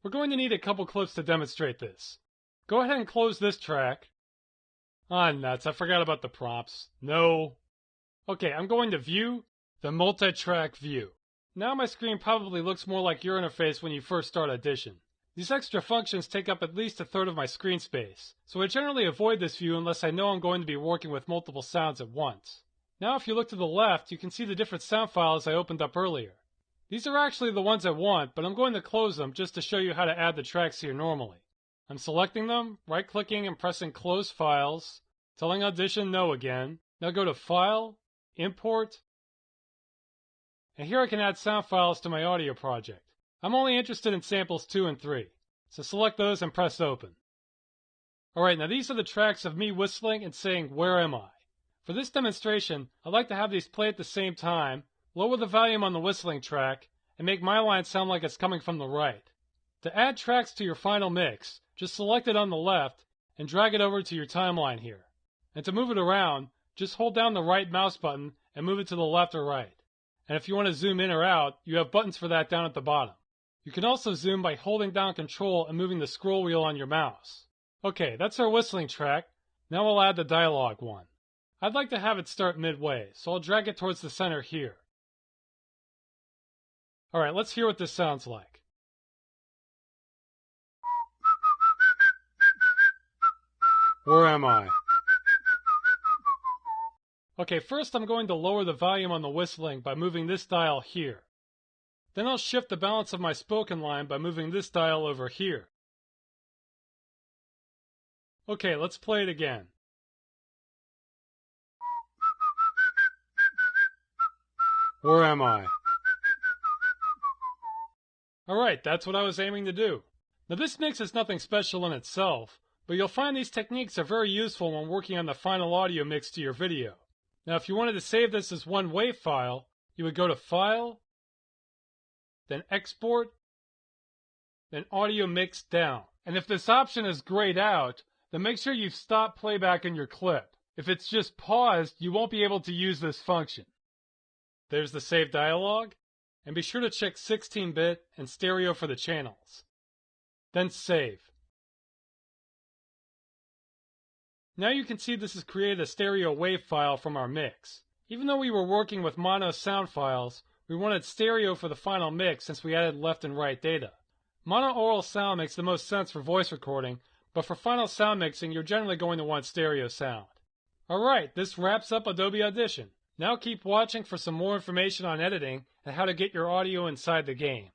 We're going to need a couple clips to demonstrate this. Go ahead and close this track. Ah, nuts, I forgot about the prompts. No. Okay, I'm going to View, the multi-track view. Now my screen probably looks more like your interface when you first start Audition. These extra functions take up at least a third of my screen space, so I generally avoid this view unless I know I'm going to be working with multiple sounds at once. Now if you look to the left, you can see the different sound files I opened up earlier. These are actually the ones I want, but I'm going to close them just to show you how to add the tracks here normally. I'm selecting them, right-clicking and pressing Close Files, telling Audition No again. Now go to File, Import, and here I can add sound files to my audio project. I'm only interested in samples 2 and 3, so select those and press Open. Alright, now these are the tracks of me whistling and saying, "Where am I?" For this demonstration, I'd like to have these play at the same time, lower the volume on the whistling track, and make my line sound like it's coming from the right. To add tracks to your final mix, just select it on the left and drag it over to your timeline here. And to move it around, just hold down the right mouse button and move it to the left or right. And if you want to zoom in or out, you have buttons for that down at the bottom. You can also zoom by holding down Control and moving the scroll wheel on your mouse. Okay, that's our whistling track. Now I'll add the dialogue one. I'd like to have it start midway, so I'll drag it towards the center here. Alright, let's hear what this sounds like. Where am I? Okay, first I'm going to lower the volume on the whistling by moving this dial here. Then I'll shift the balance of my spoken line by moving this dial over here. Okay, let's play it again. Where am I? Alright, that's what I was aiming to do. Now this mix is nothing special in itself, but you'll find these techniques are very useful when working on the final audio mix to your video. Now if you wanted to save this as one WAV file, you would go to File, then Export, then Audio Mix Down. And if this option is grayed out, then make sure you've stopped playback in your clip. If it's just paused, you won't be able to use this function. There's the save dialog, and be sure to check 16-bit and stereo for the channels. Then save. Now you can see this has created a stereo WAV file from our mix. Even though we were working with mono sound files, we wanted stereo for the final mix since we added left and right data. Mono-aural sound makes the most sense for voice recording, but for final sound mixing you're generally going to want stereo sound. Alright, this wraps up Adobe Audition. Now keep watching for some more information on editing and how to get your audio inside the game.